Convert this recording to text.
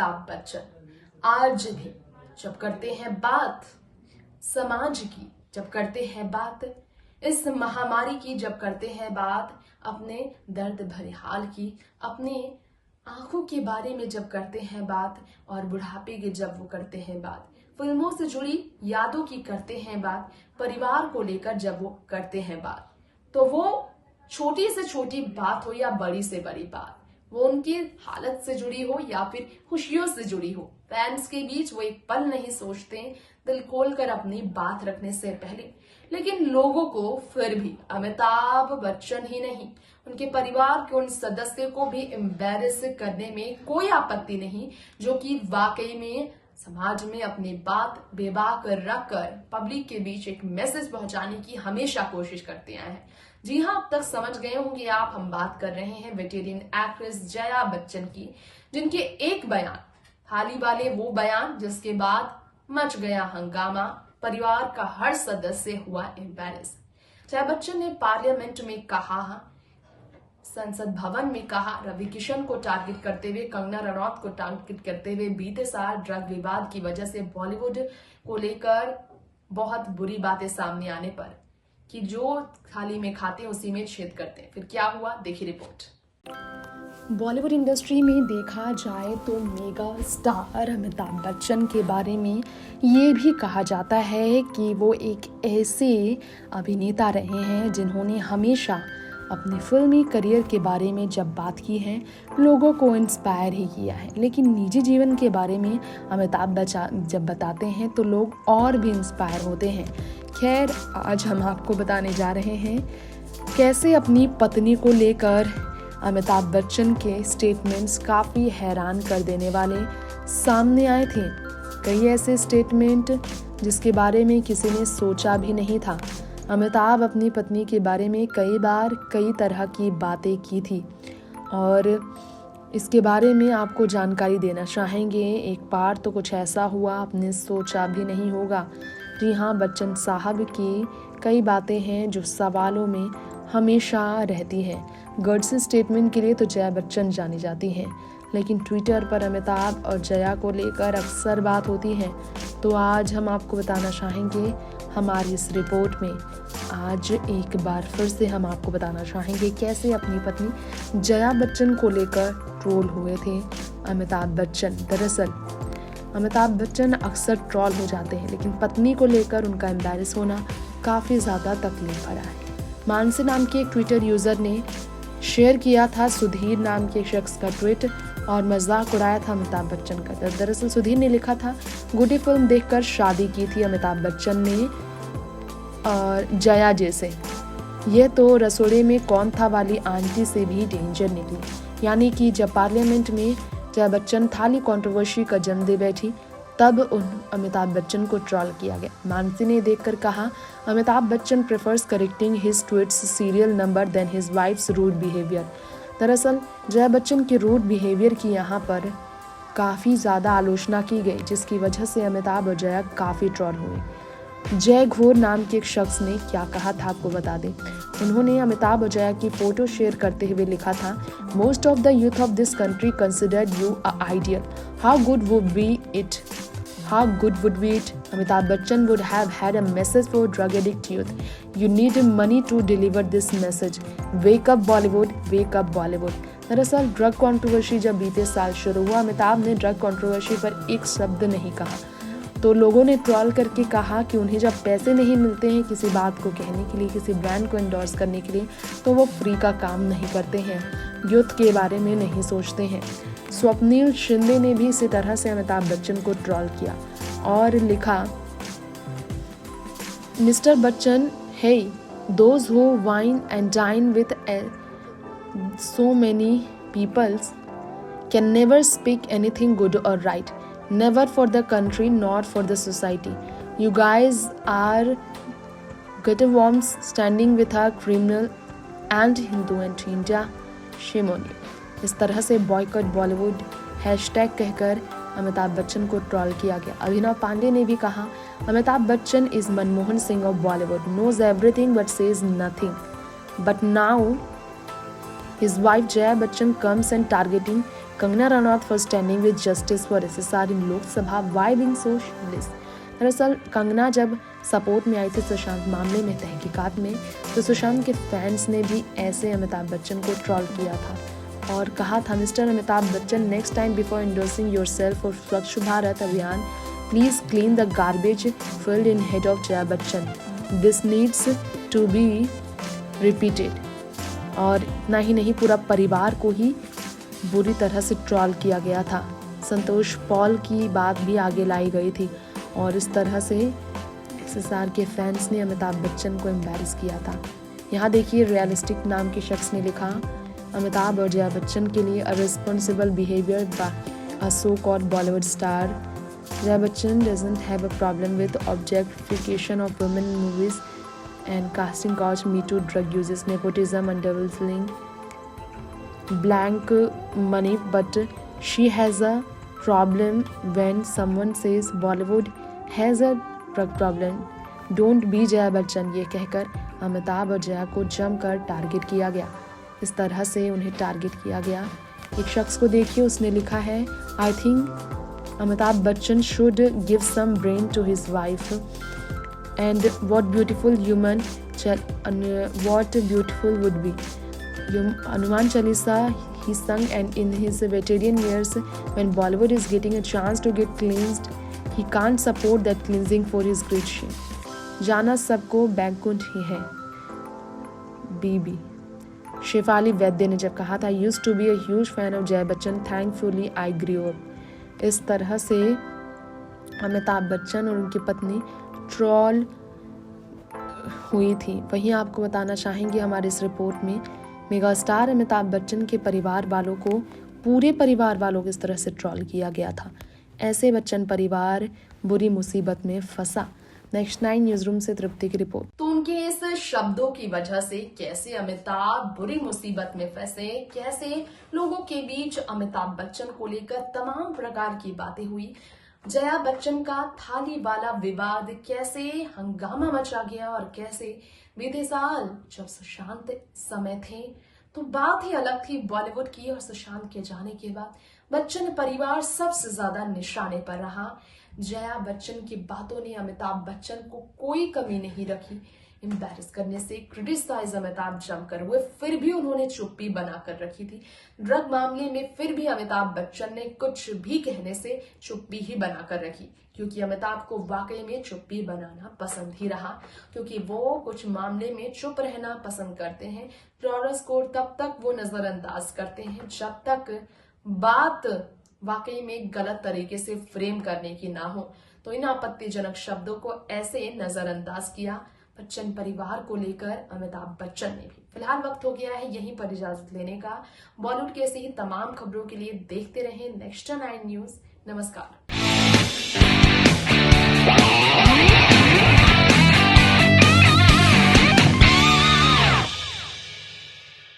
अमिताभ बच्चन आज भी जब करते हैं बात समाज की, जब करते हैं बात इस महामारी की, जब करते हैं बात अपने दर्द भरे हाल की, अपने आंखों के बारे में जब करते हैं बात, और बुढ़ापे की जब वो करते हैं बात, फिल्मों से जुड़ी यादों की करते हैं बात, परिवार को लेकर जब वो करते हैं बात, तो वो छोटी से छोटी बात हो या बड़ी से बड़ी बात, वो उनकी हालत से जुड़ी हो या फिर खुशियों से जुड़ी हो, फैंस के बीच वो एक पल नहीं सोचते दिल खोलकर अपनी बात रखने से पहले। लेकिन लोगों को फिर भी अमिताभ बच्चन ही नहीं, उनके परिवार के उन सदस्य को भी एम्बैरेस करने में कोई आपत्ति नहीं, जो कि वाकई में समाज में अपनी बात बेबाक रख कर पब्लिक के बीच एक मैसेज पहुंचाने की हमेशा कोशिश करते आए हैं। जी हाँ, अब तक समझ गए होंगे आप, हम बात कर रहे हैं वेटेरियन एक्ट्रेस जया बच्चन की, जिनके एक बयान, हाल ही वाले वो बयान जिसके बाद मच गया हंगामा, परिवार का हर सदस्य हुआ एम्बैरेस। जया बच्चन ने पार्लियामेंट में कहा, संसद भवन में कहा, रवि किशन को टारगेट करते हुए, कंगना रनौत को टारगेट करते हुए, बीते साल ड्रग विवाद की वजह से बॉलीवुड को लेकर बहुत बुरी बातें सामने आने पर कि जो थाली में खाते हैं उसी में छेद करते हैं। फिर क्या हुआ, देखिए रिपोर्ट। बॉलीवुड इंडस्ट्री में देखा जाए तो मेगा स्टार अमिताभ बच्चन के बारे में ये भी कहा जाता है कि वो एक ऐसे अभिनेता रहे हैं जिन्होंने हमेशा अपने फिल्मी करियर के बारे में जब बात की है लोगों को इंस्पायर ही किया है। लेकिन निजी जीवन के बारे में अमिताभ बच्चन जब बताते हैं तो लोग और भी इंस्पायर होते हैं। खैर, आज हम आपको बताने जा रहे हैं कैसे अपनी पत्नी को लेकर अमिताभ बच्चन के स्टेटमेंट्स काफ़ी हैरान कर देने वाले सामने आए थे। कई ऐसे स्टेटमेंट जिसके बारे में किसी ने सोचा भी नहीं था। अमिताभ अपनी पत्नी के बारे में कई बार कई तरह की बातें की थी और इसके बारे में आपको जानकारी देना चाहेंगे। एक बार तो कुछ ऐसा हुआ आपने सोचा भी नहीं होगा। जी हाँ, बच्चन साहब की कई बातें हैं जो सवालों में हमेशा रहती हैं। गट्स स्टेटमेंट के लिए तो जया बच्चन जानी जाती हैं, लेकिन ट्विटर पर अमिताभ और जया को लेकर अक्सर बात होती है। तो आज हम आपको बताना चाहेंगे हमारी इस रिपोर्ट में, आज एक बार फिर से हम आपको बताना चाहेंगे कैसे अपनी पत्नी जया बच्चन को लेकर ट्रोल हुए थे अमिताभ बच्चन। दरअसल अमिताभ बच्चन अक्सर ट्रोल हो जाते हैं, लेकिन पत्नी को लेकर उनका एम्बैरेस होना काफ़ी ज़्यादा तकलीफ भरा है। मानसी नाम के एक ट्विटर यूज़र ने शेयर किया था सुधीर नाम के शख्स का ट्वीट और मजाक उड़ाया था अमिताभ बच्चन का। दरअसल सुधीर ने लिखा था, गुडी फिल्म देखकर शादी की थी अमिताभ बच्चन ने और जया जैसे, यह तो रसोड़े में कौन था वाली आंटी से भी डेंजर निकली। यानी कि जब पार्लियामेंट में जया बच्चन थाली कंट्रोवर्सी का जन्म दे बैठी तब उन अमिताभ बच्चन को ट्रोल किया गया। मानसी ने देखकर कहा, Amitabh Bachchan prefers correcting his tweets serial number then his wife's rude behaviour. दरअसल जया बच्चन के रूड बिहेवियर की यहाँ पर काफ़ी ज़्यादा आलोचना की गई, जिसकी वजह से अमिताभ और जया काफ़ी ट्रोल हुए। जय घोर नाम के एक शख्स ने क्या कहा था आपको बता दें। उन्होंने अमिताभ और जया की फोटो शेयर करते हुए लिखा था, most of the youth of this country considered you a ideal, how good would be it, how good would be it? Amitabh Bachchan would have had a message for drug addict youth. You need money to deliver this message. Wake up Bollywood, wake up Bollywood. दरअसल drug controversy जब बीते साल शुरू हुआ, अमिताभ ने drug controversy पर एक शब्द नहीं कहा, तो लोगों ने ट्रोल करके कहा कि उन्हें जब पैसे नहीं मिलते हैं किसी बात को कहने के लिए, किसी ब्रांड को एंडोर्स करने के लिए, तो वो फ्री का काम नहीं करते हैं, यूथ के बारे में नहीं सोचते हैं। स्वप्निल शिंदे ने भी इसी तरह से अमिताभ बच्चन को ट्रोल किया और लिखा, mister Bachchan, hey those who wine and dine with so many peoples can never speak anything good or right, never for the country nor for the society. You guys are gutterworms standing with a criminal and Hindu and India. Shame on you. इस तरह से boycott Bollywood hashtag कहकर अमिताभ बच्चन को troll किया गया। अभिनव पांडे ने भी कहा, Amitabh Bachchan is Manmohan Singh of Bollywood, knows everything but says nothing, but now his wife Jaya Bachchan comes and targeting Kangana Ranaut for standing with justice for SSR in Lok Sabha, why being so shameless। दरअसल कंगना जब सपोर्ट में आई थी सुशांत मामले में तहकीकात में, तो सुशांत के फैंस ने भी ऐसे अमिताभ बच्चन को ट्रोल किया था और कहा था, mister Amitabh Bachchan, next time before endorsing yourself for Swachh Bharat Abhiyan, please clean the garbage filled in head of Jaya Bachchan, this needs to be repeated. और इतना ही नहीं, पूरा परिवार को ही बुरी तरह से ट्रोल किया गया था। संतोष पॉल की बात भी आगे लाई गई थी और इस तरह से SSR के फैंस ने अमिताभ बच्चन को एम्बैरस किया था। यहाँ देखिए, रियलिस्टिक नाम के शख्स ने लिखा, अमिताभ और जया बच्चन के लिए irresponsible behaviour by a so called Bollywood star. Jaya Bachchan doesn't have a problem with objectification of women in movies and casting couch, Me Too, drug uses, nepotism, and devilling blank money, but she has a problem when someone says Bollywood has a drug problem. Don't be Jaya Bachchan, ये कहकर अमिताभ और जया को जमकर target किया गया। इस तरह से उन्हें टारगेट किया गया। एक शख्स को देखिए, उसने लिखा है, I think Amitabh Bachchan should give some brain to his wife. And what beautiful would be. Hanuman Chalisa he sung, and in his veteran years, when Bollywood is getting a chance to get cleansed, he can't support that cleansing for his great shame. जाना सबको बैकुंठ ही है। बीबी शेफाली वैद्य ने जब कहा था, used to be a huge fan of Jaya Bachchan, thankfully I grew up. इस तरह से अमिताभ बच्चन और उनकी पत्नी ट्रोल हुई थी। वहीं आपको बताना चाहेंगे, हमारे इस रिपोर्ट में मेगा स्टार अमिताभ बच्चन के परिवार वालों को, पूरे परिवार वालों को इस तरह से ट्रोल किया गया था। ऐसे बच्चन परिवार बुरी मुसीबत में फंसा। नेक्स्ट 9 न्यूज रूम से तृप्ति की रिपोर्ट। तो उनके इस शब्दों की वजह से कैसे अमिताभ बुरी मुसीबत में फंसे, कैसे लोगों के बीच अमिताभ बच्चन को लेकर तमाम प्रकार की बातें हुई, जया बच्चन का थाली वाला विवाद कैसे हंगामा मचा गया और कैसे बीते साल जब सुशांत समय थे तो बात ही अलग थी बॉलीवुड की, और सुशांत के जाने के बाद बच्चन परिवार सबसे ज्यादा निशाने पर रहा। जया बच्चन की बातों ने अमिताभ बच्चन को कोई कमी नहीं रखी एम्बैरस करने से, क्रिटिसाइज अमिताभ जमकर हुए, फिर भी उन्होंने चुप्पी बनाकर रखी थी। ड्रग मामले में फिर भी अमिताभ बच्चन ने कुछ भी कहने से चुप्पी ही बनाकर रखी, क्योंकि अमिताभ को वाकई में चुप्पी बनाना पसंद ही रहा, क्योंकि वो कुछ मामले में चुप रहना पसंद करते हैं। ट्रोलर्स को तब तक वो नजरअंदाज करते हैं जब तक बात वाकई में गलत तरीके से फ्रेम करने की ना हो। तो इन आपत्तिजनक शब्दों को ऐसे नजरअंदाज किया बच्चन परिवार को लेकर अमिताभ बच्चन ने भी। फिलहाल वक्त हो गया है यहीं पर इजाजत लेने का। बॉलीवुड की ऐसी ही तमाम खबरों के लिए देखते रहें नेक्स्ट 9 न्यूज। नमस्कार।